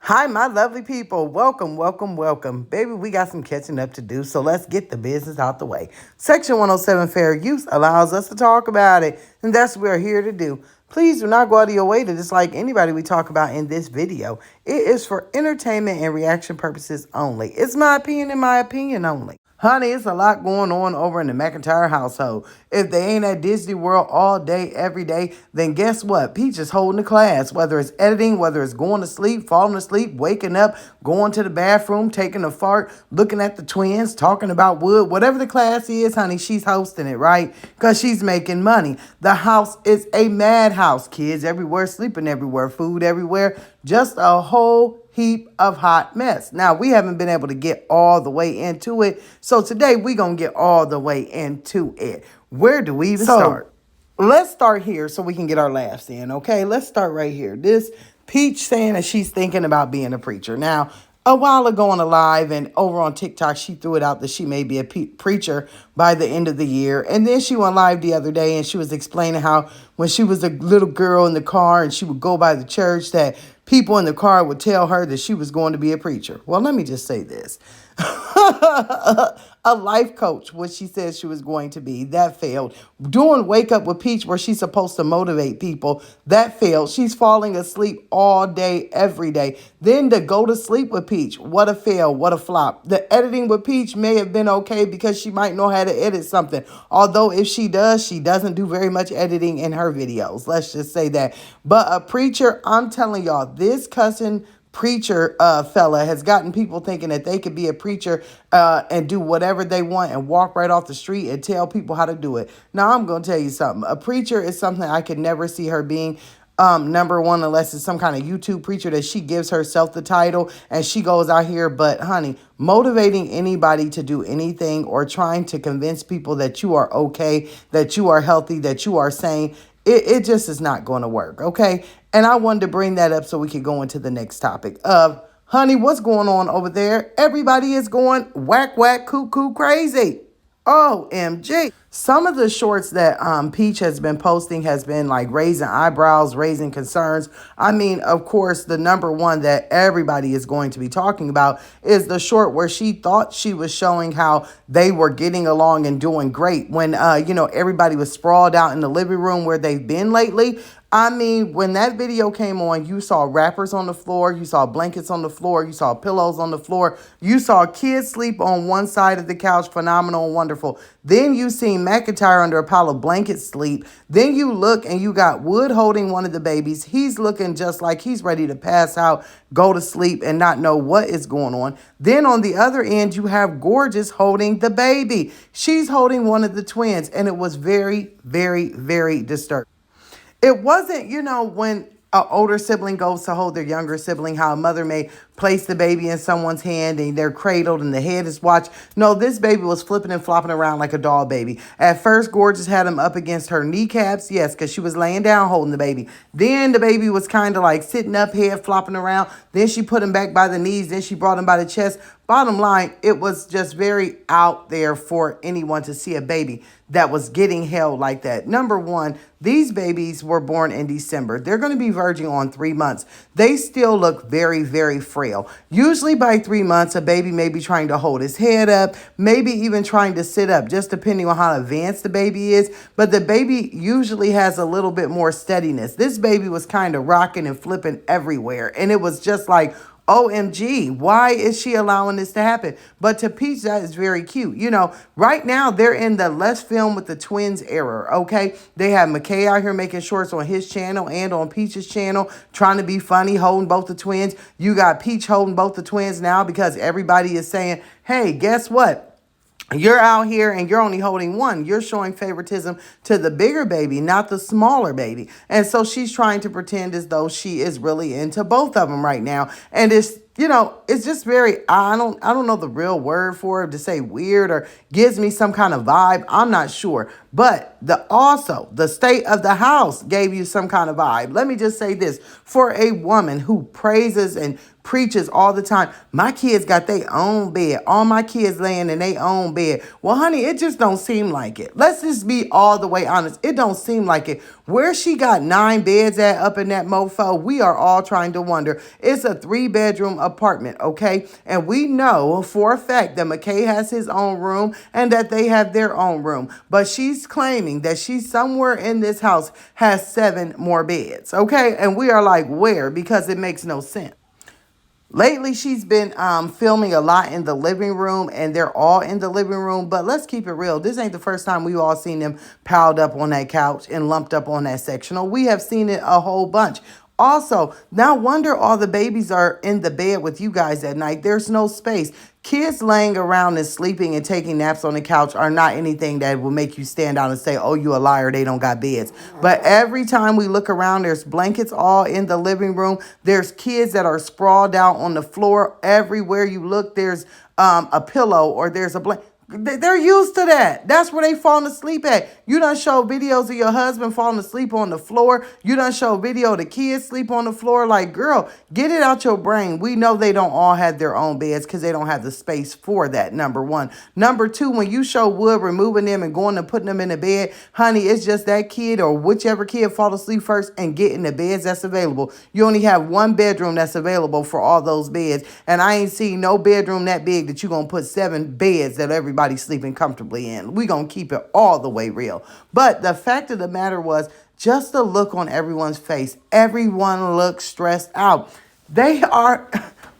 Hi, my lovely people. Welcome, welcome, welcome. Baby, we got some catching up to do, so let's get the business out the way. Section 107 Fair Use allows us to talk about it, and that's what we're here to do. Please do not go out of your way to dislike anybody we talk about in this video. It is for entertainment and reaction purposes only. It's my opinion and my opinion only. Honey, it's a lot going on over in the McIntyre household. If they ain't at Disney World all day, every day, then guess what? Peach is holding the class, whether it's editing, whether it's going to sleep, falling asleep, waking up, going to the bathroom, taking a fart, looking at the twins, talking about wood, whatever the class is, honey, she's hosting it, right? Because she's making money. The house is a madhouse. Kids everywhere, sleeping everywhere, food everywhere, just a whole heap of hot mess. Now, we haven't been able to get all the way into it, so today we're going to get all the way into it. Where do we even start? Let's start here so we can get our laughs in, okay? Let's start right here. This Peach saying that she's thinking about being a preacher. Now, a while ago on a live and over on TikTok, she threw it out that she may be a preacher by the end of the year. And then she went live the other day and she was explaining how when she was a little girl in the car and she would go by the church that people in the car would tell her that she was going to be a preacher. Well, let me just say this. A life coach, what she said she was going to be, that failed. Doing Wake Up with Peach, where she's supposed to motivate people, that failed. She's falling asleep all day, every day. Then to go to sleep with Peach, what a fail, what a flop. The editing with Peach may have been okay because she might know how to edit something. Although if she does, she doesn't do very much editing in her videos. Let's just say that. But a preacher, I'm telling y'all, this cussing preacher fella has gotten people thinking that they could be a preacher and do whatever they want and walk right off the street and tell people how to do it. Now, I'm going to tell you something. A preacher is something I could never see her being. Number one, unless it's some kind of YouTube preacher that she gives herself the title and she goes out here. But honey, motivating anybody to do anything or trying to convince people that you are okay, that you are healthy, that you are sane, it just is not going to work, okay? And I wanted to bring that up so we could go into the next topic of, honey, what's going on over there? Everybody is going whack, whack, cuckoo, crazy. OMG. Some of the shorts that Peach has been posting has been like raising eyebrows, raising concerns. I mean, of course, the number one that everybody is going to be talking about is the short where she thought she was showing how they were getting along and doing great when, everybody was sprawled out in the living room where they've been lately. I mean, when that video came on, you saw wrappers on the floor, you saw blankets on the floor, you saw pillows on the floor, you saw kids sleep on one side of the couch, phenomenal and wonderful. Then you seen McIntyre under a pile of blankets sleep. Then you look and you got Wood holding one of the babies. He's looking just like he's ready to pass out, go to sleep, and not know what is going on. Then on the other end, you have Gorgeous holding the baby. She's holding one of the twins, and it was very, very, very disturbing. It wasn't, when an older sibling goes to hold their younger sibling, how a mother may place the baby in someone's hand and they're cradled and the head is watched. No, this baby was flipping and flopping around like a doll baby. At first, Gorgeous had him up against her kneecaps, yes, because she was laying down holding the baby. Then the baby was kind of like sitting up, head flopping around. Then she put him back by the knees. Then she brought him by the chest. Bottom line, it was just very out there for anyone to see a baby that was getting held like that. Number one, these babies were born in December. They're going to be verging on 3 months. They still look very, very frail. Usually by 3 months, a baby may be trying to hold his head up, maybe even trying to sit up, just depending on how advanced the baby is. But the baby usually has a little bit more steadiness. This baby was kind of rocking and flipping everywhere. And it was just like, OMG, why is she allowing this to happen? But to Peach, that is very cute. Right now they're in the Let's Film with the Twins era, okay? They have McKay out here making shorts on his channel and on Peach's channel, trying to be funny, holding both the twins. You got Peach holding both the twins now because everybody is saying, hey, guess what? You're out here and you're only holding one. You're showing favoritism to the bigger baby, not the smaller baby. And so she's trying to pretend as though she is really into both of them right now. And it's just very, I don't know the real word for it to say weird or gives me some kind of vibe. I'm not sure. But the state of the house gave you some kind of vibe. Let me just say this. For a woman who praises and preaches all the time, my kids got their own bed. All my kids laying in their own bed. Well, honey, it just don't seem like it. Let's just be all the way honest. It don't seem like it. Where she got 9 beds at up in that mofo, we are all trying to wonder. It's a 3-bedroom apartment, okay? And we know for a fact that McKay has his own room and that they have their own room. But she's claiming that she somewhere in this house has 7 more beds, okay? And we are like, where? Because it makes no sense. Lately, she's been filming a lot in the living room, and they're all in the living room. But let's keep it real. This ain't the first time we've all seen them piled up on that couch and lumped up on that sectional. We have seen it a whole bunch. Also, no wonder all the babies are in the bed with you guys at night. There's no space. Kids laying around and sleeping and taking naps on the couch are not anything that will make you stand out and say, oh, you a liar, they don't got beds. But every time we look around, there's blankets all in the living room. There's kids that are sprawled out on the floor. Everywhere you look, there's a pillow or there's a blanket. They're used to that. That's where they falling asleep at. You done show videos of your husband falling asleep on the floor. You done show video of the kids sleep on the floor. Like, girl, get it out your brain. We know they don't all have their own beds because they don't have the space for that, number one. Number two, when you show Wood removing them and going and putting them in the bed, honey, it's just that kid or whichever kid fall asleep first and get in the beds that's available. You only have 1 bedroom that's available for all those beds. And I ain't seen no bedroom that big that you're going to put 7 beds that everybody sleeping comfortably in. We gonna keep it all the way real. But the fact of the matter was, just the look on everyone's face. Everyone looks stressed out. They are,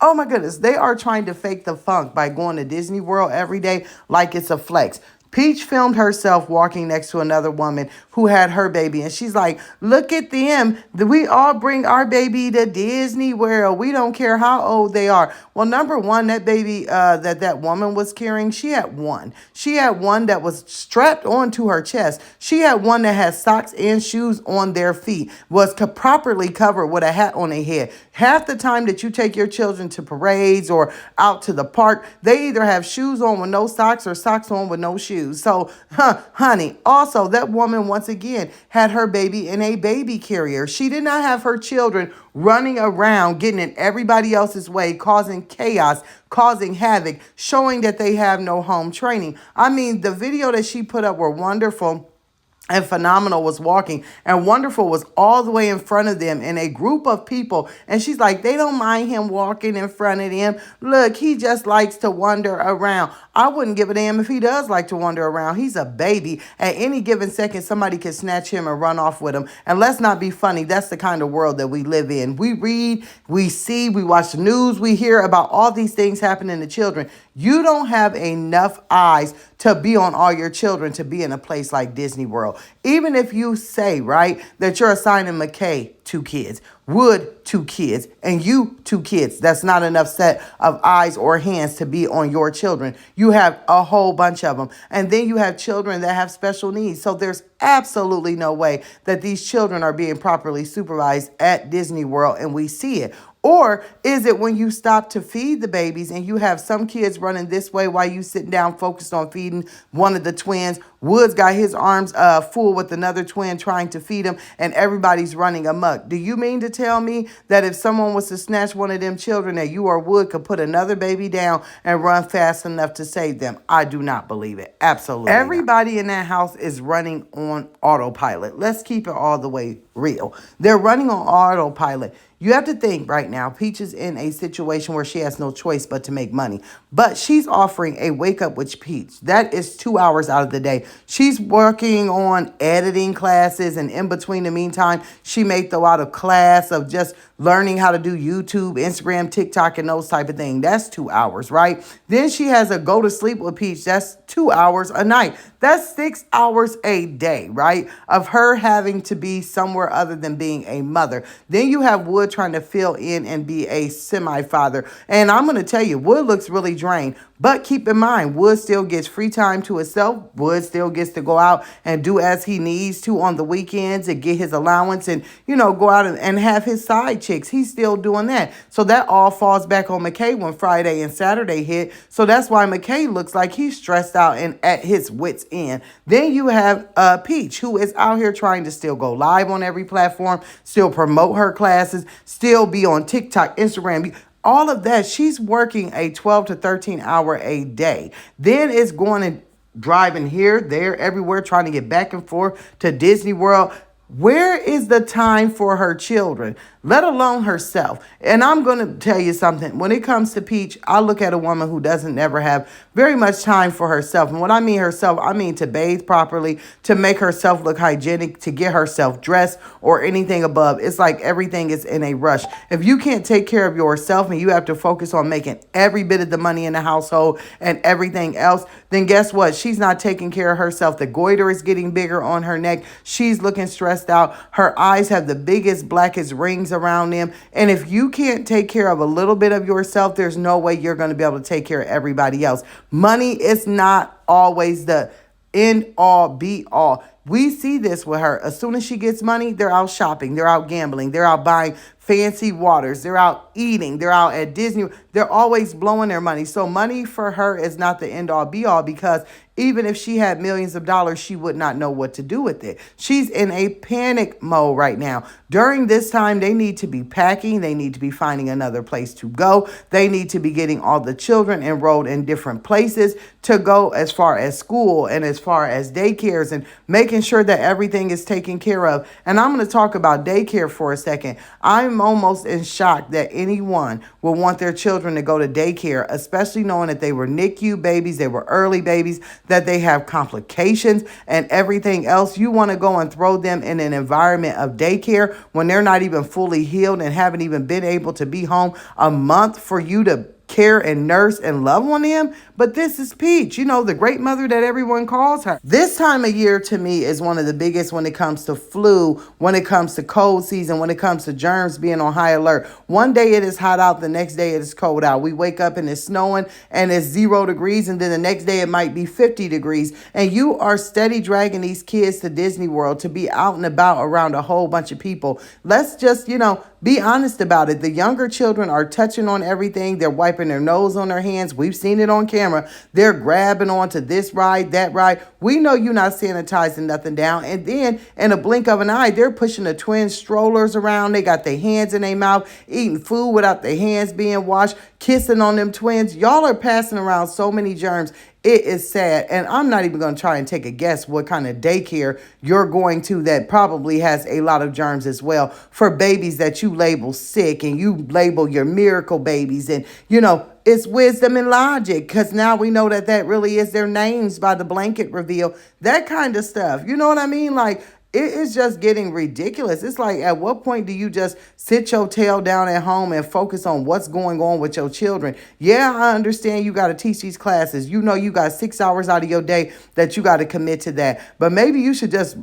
oh my goodness, they are trying to fake the funk by going to Disney World every day like it's a flex. Peach filmed herself walking next to another woman who had her baby. And she's like, look at them. We all bring our baby to Disney World. We don't care how old they are. Well, number one, that baby that woman was carrying, she had one. She had one that was strapped onto her chest. She had one that had socks and shoes on their feet, was properly covered with a hat on their head. Half the time that you take your children to parades or out to the park, they either have shoes on with no socks or socks on with no shoes. So, honey, also that woman once again had her baby in a baby carrier. She did not have her children running around, getting in everybody else's way, causing chaos, causing havoc, showing that they have no home training. I mean, the video that she put up were wonderful. And Phenomenal was walking, and Wonderful was all the way in front of them in a group of people. And she's like, they don't mind him walking in front of them. Look, he just likes to wander around. I wouldn't give a damn if he does like to wander around. He's a baby. At any given second, somebody can snatch him and run off with him. And let's not be funny. That's the kind of world that we live in. We read, we see, we watch the news, we hear about all these things happening to children. You don't have enough eyes to be on all your children to be in a place like Disney World. Even if you say, right, that you're assigning McKay 2 kids, Wood 2 kids, and you 2 kids, that's not enough set of eyes or hands to be on your children. You have a whole bunch of them. And then you have children that have special needs. So there's absolutely no way that these children are being properly supervised at Disney World, and we see it. Or is it when you stop to feed the babies and you have some kids running this way while you sitting down focused on feeding one of the twins? Woods got his arms full with another twin trying to feed him, and everybody's running amok. Do you mean to tell me that if someone was to snatch one of them children, that you or Wood could put another baby down and run fast enough to save them? I do not believe it. Absolutely. Everybody in that house is running on autopilot. Let's keep it all the way real. They're running on autopilot. You have to think right now, Peach is in a situation where she has no choice but to make money. But she's offering a wake up with Peach. That is 2 hours out of the day. She's working on editing classes, and in between the meantime, she may throw out a class of just learning how to do YouTube, Instagram, TikTok, and those type of things. That's 2 hours, right? Then she has a go to sleep with Peach. That's 2 hours a night. That's 6 hours a day, right? Of her having to be somewhere other than being a mother. Then you have Wood trying to fill in and be a semi-father. And I'm going to tell you, Wood looks really drained. But keep in mind, Wood still gets free time to himself. Wood still gets to go out and do as he needs to on the weekends and get his allowance and, go out and have his side chicks. He's still doing that. So that all falls back on McKay when Friday and Saturday hit. So that's why McKay looks like he's stressed out and at his wits' end. Then you have Peach, who is out here trying to still go live on every platform, still promote her classes, still be on TikTok, Instagram, all of that. She's working a 12 to 13 hour a day. Then it's going and driving here, there, everywhere, trying to get back and forth to Disney World. Where is the time for her children, let alone herself? And I'm going to tell you something. When it comes to Peach, I look at a woman who doesn't ever have very much time for herself. And when I mean herself, I mean to bathe properly, to make herself look hygienic, to get herself dressed or anything above. It's like everything is in a rush. If you can't take care of yourself and you have to focus on making every bit of the money in the household and everything else, then guess what? She's not taking care of herself. The goiter is getting bigger on her neck. She's looking stressed out. Her eyes have the biggest, blackest rings around them. And if you can't take care of a little bit of yourself, there's no way you're going to be able to take care of everybody else. Money is not always the end all be all. We see this with her. As soon as she gets money, they're out shopping, they're out gambling, they're out buying fancy waters, they're out eating, they're out at Disney. They're always blowing their money. So money for her is not the end all be all, because even if she had millions of dollars, she would not know what to do with it. She's in a panic mode right now. During this time, they need to be packing. They need to be finding another place to go. They need to be getting all the children enrolled in different places to go, as far as school and as far as daycares, and making sure that everything is taken care of. And I'm going to talk about daycare for a second. I'm almost in shock that anyone will want their children to go to daycare, especially knowing that they were NICU babies, they were early babies, that they have complications and everything else. You want to go and throw them in an environment of daycare when they're not even fully healed and haven't even been able to be home a month for you to care and nurse and love on them. But this is Peach, the great mother that everyone calls her. This time of year to me is one of the biggest when it comes to flu, when it comes to cold season, when it comes to germs being on high alert. One day it is hot out, the next day it is cold out. We wake up and it's snowing and it's 0 degrees, and then the next day it might be 50 degrees. And you are steady dragging these kids to Disney World to be out and about around a whole bunch of people. Let's just, be honest about it. The younger children are touching on everything. They're wiping their nose on their hands. We've seen it on camera. They're grabbing onto this ride, that ride. We know you're not sanitizing nothing down. And then in a blink of an eye, they're pushing the twin strollers around. They got their hands in their mouth, eating food without their hands being washed, kissing on them twins. Y'all are passing around so many germs. It is sad. And I'm not even going to try and take a guess what kind of daycare you're going to that probably has a lot of germs as well, for babies that you label sick and you label your miracle babies. And, it's wisdom and logic, because now we know that really is their names by the blanket reveal, that kind of stuff. You know what I mean? Like, it is just getting ridiculous. It's like, at what point do you just sit your tail down at home and focus on what's going on with your children? Yeah, I understand you got to teach these classes. You got 6 hours out of your day that you got to commit to that. But maybe you should just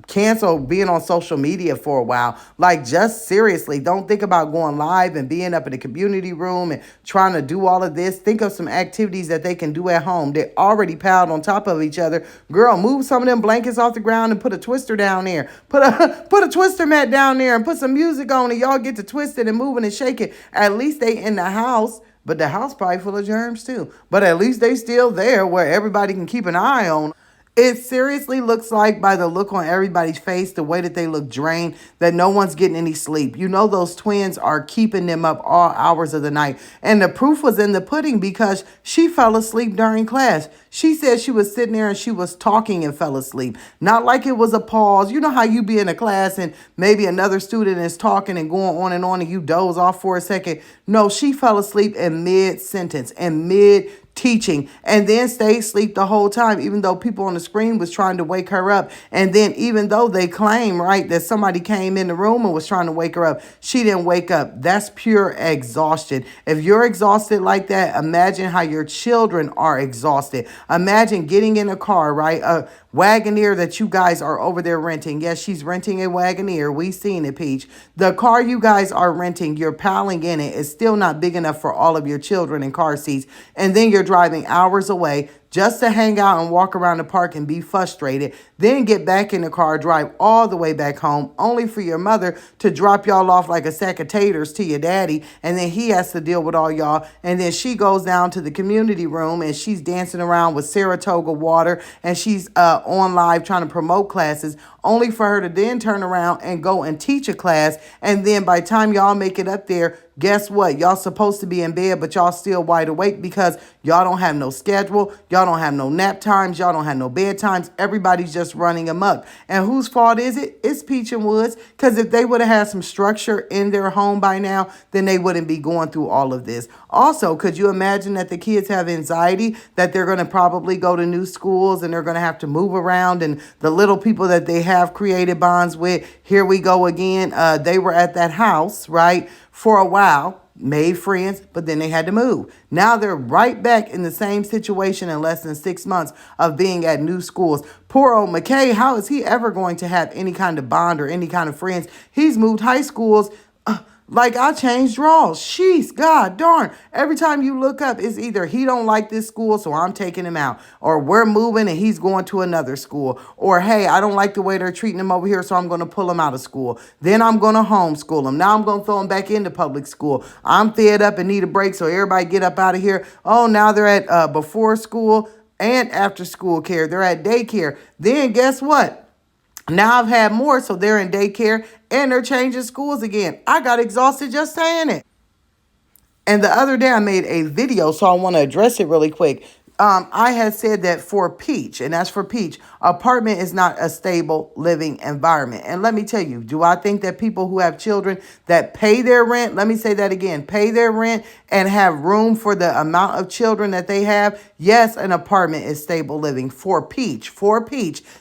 cancel being on social media for a while. Like, just seriously, don't think about going live and being up in the community room and trying to do all of this. Think of some activities that they can do at home. They're already piled on top of each other. Girl, move some of them blankets off the ground and put a twister down there. Put a twister mat down there and put some music on, and y'all get to twist it and moving and shaking. At least they in the house. But the house probably full of germs too. But at least they still there where everybody can keep an eye on. It seriously looks like, by the look on everybody's face, the way that they look drained, that no one's getting any sleep. Those twins are keeping them up all hours of the night. And the proof was in the pudding, because she fell asleep during class. She said she was sitting there and she was talking and fell asleep. Not like it was a pause. You know how you be in a class and maybe another student is talking and going on and you doze off for a second. No, she fell asleep in mid-sentence and mid-teaching, and then stayed asleep the whole time, even though people on the screen was trying to wake her up. And then even though they claim, right, that somebody came in the room and was trying to wake her up, she didn't wake up. That's pure exhaustion. If you're exhausted like that, imagine how your children are exhausted. Imagine getting in a car, right? A Wagoneer that you guys are over there renting. Yes, she's renting a Wagoneer. We've seen it, Peach. The car you guys are renting, you're piling in it. It's still not big enough for all of your children in car seats. And then you're driving hours away just to hang out and walk around the park and be frustrated, then get back in the car, drive all the way back home, only for your mother to drop y'all off like a sack of taters to your daddy, and then he has to deal with all y'all, and then she goes down to the community room and she's dancing around with Saratoga water, and she's on live trying to promote classes, only for her to then turn around and go and teach a class, and then by the time y'all make it up there, guess what? Y'all supposed to be in bed, but y'all still wide awake because y'all don't have no schedule. Y'all Y'all don't have no nap times. Y'all don't have no bedtimes. Everybody's just running amok. And whose fault is it? It's Peach and Woods. Because if they would have had some structure in their home by now, then they wouldn't be going through all of this. Also, could you imagine that the kids have anxiety, that they're going to probably go to new schools and they're going to have to move around, and the little people that they have created bonds with, here we go again. They were at that house, right, for a while, made friends, but then they had to move. Now they're right back in the same situation in less than 6 months of being at new schools. Poor old McKay, how is he ever going to have any kind of bond or any kind of friends? He's moved high schools. Like I changed draws. Sheesh, God darn. Every time you look up, it's either he don't like this school, so I'm taking him out. Or we're moving and he's going to another school. Or, hey, I don't like the way they're treating him over here, so I'm going to pull him out of school. Then I'm going to homeschool him. Now I'm going to throw him back into public school. I'm fed up and need a break, so everybody get up out of here. Oh, now they're at before school and after school care. They're at daycare. Then guess what? Now I've had more, so they're in daycare and they're changing schools again. I got exhausted just saying it. And the other day I made a video, so I want to address it really quick. I had said that for Peach, and that's for Peach, apartment is not a stable living environment. And let me tell you, do I think that people who have children that pay their rent, let me say that again, pay their rent and have room for the amount of children that they have? Yes, an apartment is stable living. For Peach,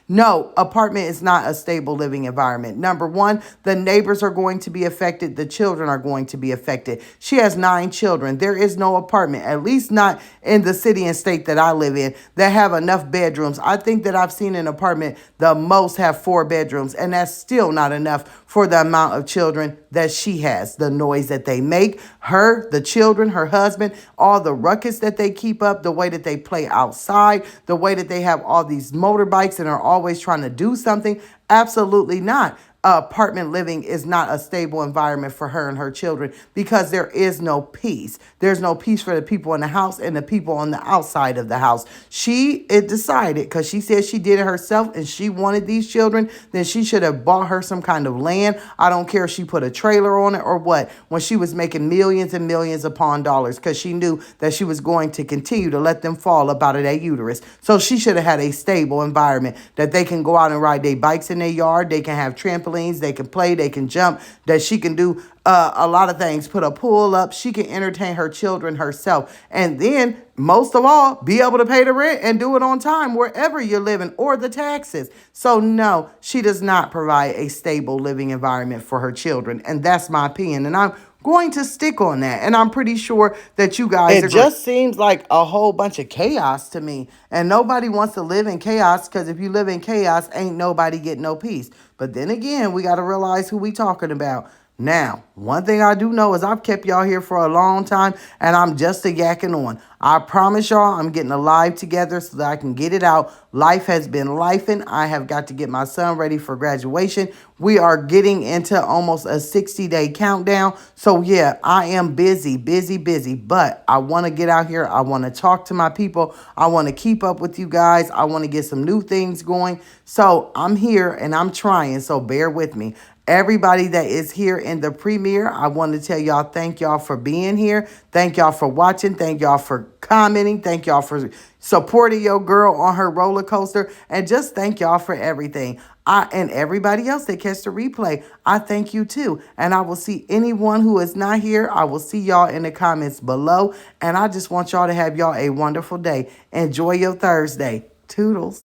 no, apartment is not a stable living environment. Number one, the neighbors are going to be affected. The children are going to be affected. She has 9 children. There is no apartment, at least not in the city and state that I live in, that have enough bedrooms. I think that I've seen an apartment the most have 4 bedrooms, and that's still not enough for the amount of children that she has. The noise that they make, her, the children, her husband, all the ruckus that they keep up, the way that they play outside, the way that they have all these motorbikes and are always trying to do something. Absolutely not. Apartment living is not a stable environment for her and her children because there is no peace. There's no peace for the people in the house and the people on the outside of the house. It decided, because she said she did it herself and she wanted these children, then she should have bought her some kind of land. I don't care if she put a trailer on it or what, when she was making millions and millions upon dollars, because she knew that she was going to continue to let them fall up out of their uterus. So she should have had a stable environment that they can go out and ride their bikes in their yard. They can have trampolines. They can play, they can jump, that she can do a lot of things, put a pool up. She can entertain her children herself. And then, most of all, be able to pay the rent and do it on time wherever you're living, or the taxes. So no, she does not provide a stable living environment for her children. And that's my opinion. And I'm going to stick on that. And I'm pretty sure that you guys agree. It just seems like a whole bunch of chaos to me. And nobody wants to live in chaos, because if you live in chaos, ain't nobody get no peace. But then again, we got to realize who we talking about. Now, one thing I do know is I've kept y'all here for a long time, and I'm just a yakking on. I promise y'all I'm getting a live together so that I can get it out. Life has been lifing. I have got to get my son ready for graduation. We are getting into almost a 60-day countdown. So yeah, I am busy. But I want to get out here. I want to talk to my people. I want to keep up with you guys. I want to get some new things going. So I'm here and I'm trying. So bear with me. Everybody that is here in the premiere, I want to tell y'all, thank y'all for being here. Thank y'all for watching. Thank y'all for commenting. Thank y'all for supporting your girl on her roller coaster. And just thank y'all for everything. And everybody else that catch the replay, I thank you too. And I will see anyone who is not here. I will see y'all in the comments below. And I just want y'all to have y'all a wonderful day. Enjoy your Thursday. Toodles.